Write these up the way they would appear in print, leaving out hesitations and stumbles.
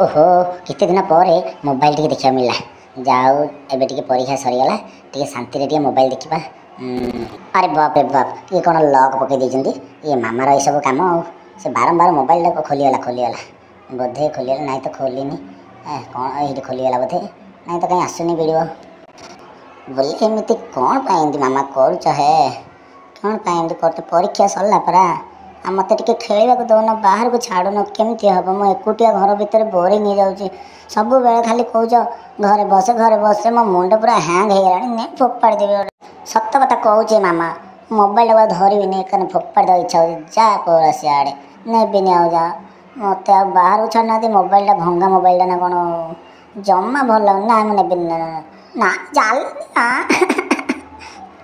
ओहो केते दिन पर मोबाइल टी देखा मिलला जाओ एबे टी परीक्षा सरीगला टी शांति रे मोबाइल देखा। अरे बाप रे बाप ये कौन लॉक पकई देछंती ये मामार ये सब काम से बारंबार मोबाइल खोलीगला बोधे खोलीगला ना तो खोलिनी कौन ये खोलीगला बोधे ना तो कहीं आसुनी वीडियो बोले एमती कौन पाएंदी मामा करुच है कौन पाएंदी कर परीक्षा सरला परा आ मत टे खेल दौन बाहर को छाड़न केमती हम मो एकुटिया घर भितर बोरिंग हो जाऊँगी सब बेले खाली कौच घरे बस मो मुंड पूरा हैंग हो गला नहीं फोपाड़ी देवी सत कथा कहूचे मामा मोबाइल को धरबी कहीं फोपाड़ी देवा इच्छा हो जा पौर सियाड़े नेबिनी आ जा मत बाहर को छाड़ना मोबाइल भंगा मोबाइल ना कौन जमा भल ना नेबिनी ना चल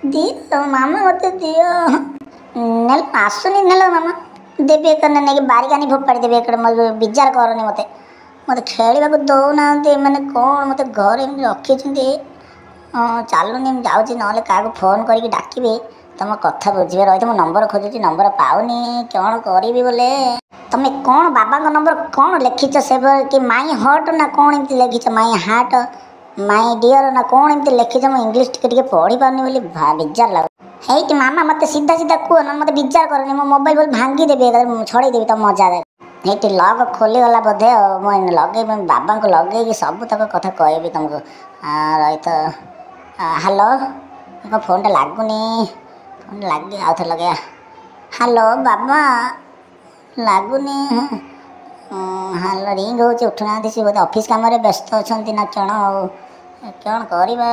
दियो मामा मत दियो नेल आसुनी नेल मामा देवी नहीं बारिकानी फोपाड़ी देवी एक विचार करनी मत मत खेल दौना मैंने कौन मत घर रखी चलुनी जाऊँगी ना क्या फोन करके डाकबी तुम कथा बुझे रही मो नंबर खोजुची नंबर पाऊनी कौन करी बोले तुम कौन बाबा नंबर कौन लिखिच से कि माई हट ना कौन एमती लिखिच माई हार्ट माई डियर ना कौन एमती लिखिच मुझे इंग्लीश टिके पढ़ी पारनी बोली विचार लगे है मामा मत सीधा सीधा कह ना मत विचार करनी मो मोबाइल बोल भांगी देवी छड़े देवी तुम मजा दे ये लग खोलीगला बोधे मुझे लगे बाबा को लगे सब तक कथा कहबी तुमको रही तो हेलो फोन टा लगुनि फोन लगे आउ थे लगे हेलो बाबा लगुनि हेलो रिंग हो उठुना सी बोधे ऑफिस काम व्यस्त अच्छा ना कौन करवा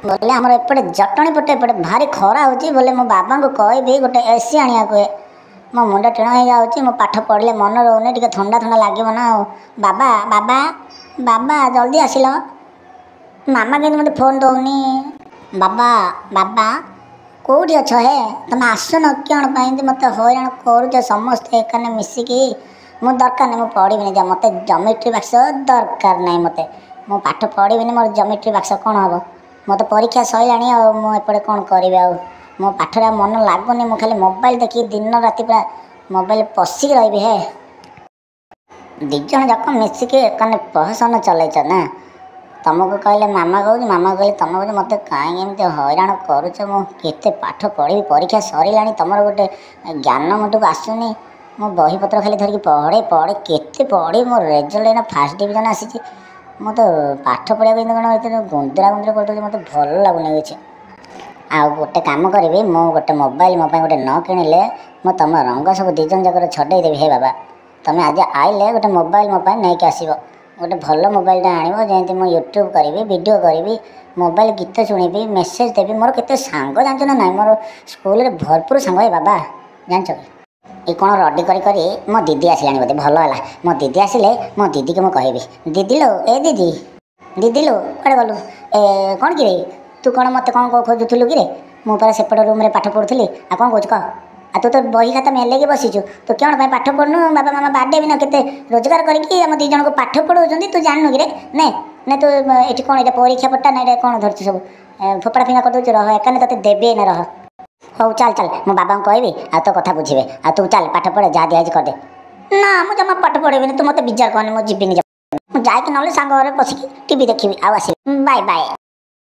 बोले आमर एपटे जटणी पटे एपटे भारी खरा होची बोले मो बाबा को कहबी गोटे एसी आनिया कहे मो मुंड टीण हो जाऊँगी मो पाठ पढ़ले मन रोने टे ठंडा ठंडा लगे ना बाबा बाबा बाबा जल्दी आसिल मामा के मत फोन दौनी बाबा बाबा कौटी अच्छ हे तुम आसन कौन पाई मत हईराण करुच समस्ते एकाने मिसिकी मो दरकार नहीं मुझे पढ़ी जा मत ज्योमेट्री बक्स दरकार नहीं मत मो पाठ पढ़ी मोर ज्योमेट्री बक्स कौन हम मत परीक्षा सैलाणी मुझे कौन करी मो पाठर मन लगुनि मु खाली मोबाइल देखी दिन राति पूरा मोबाइल पशिक रही है दिज जाक मिसिक एकाने प्रहसन चलैच ना तुमको कहले मामा कहले तुम कहले मत कहीं एमती हईराण करुच मुझे पाठ पढ़ी परीक्षा सरला तुम गोटे ज्ञान मुझको आसुनी मो बही पत्र खाली धरिकी पढ़े पढ़े केते पढ़ी मो रेजल्ट एना फास्ट डिविजन आसी मत पाठ पढ़ा कौन गुंदरा गुंदरा कर मत भल लगुनि किसी आ गोटे कम करी मो गोटे मोबाइल मो गोटे न किणिले मो तुम रंग सब दिजन जाकर छड़ेदेवी हे बाबा तुम आज आइले गोटे मोबाइल मो नहीं आसब गोटे भल मोबाइल आण जमी मुझे यूट्यूब करी वीडियो करी मोबाइल गीत शुणी मेसेज देवी मोर केते सांग जानच ना ना मोर स्कूल भरपूर सांग है बाबा जानच ये कौन रडी करी मो दीदी आसला बोधे भल है मो दीदी आसिले मो दीदी को मुझे दीदी लो ए दीदी दीदी लो कड़े गलु कौन कि तू कौन मत कौन खोजुलु कि मुझे सेपट रूम पाठ पढ़ुली आ कौन कह कह आ तू तो बही खाता मेलेगी बसीचु तू कौन पाठ पढ़नु बाबा मामा बाडे भी ना केते रोजगार करके आम दी जन को पाठ पढ़ाऊँ तू जाननु कि ने ने तू ये कौन ये परीक्षा पट्टा ना कौन धरचु सब फोपड़ा फिंगा कर रह एकाने ते देवे ना रह हौ चल चल मो बाबा को कहबी आ तो कथा बुझे आ तू चल पाठ पढ़े जहाँ दिखाई कर दे ना मुझे जमा पाठ पढ़ेबी तू मत विचार करनी मुझे जीविनी जाए कि ना सांग घर बसिकी टीवी देखी आस बाय बाय।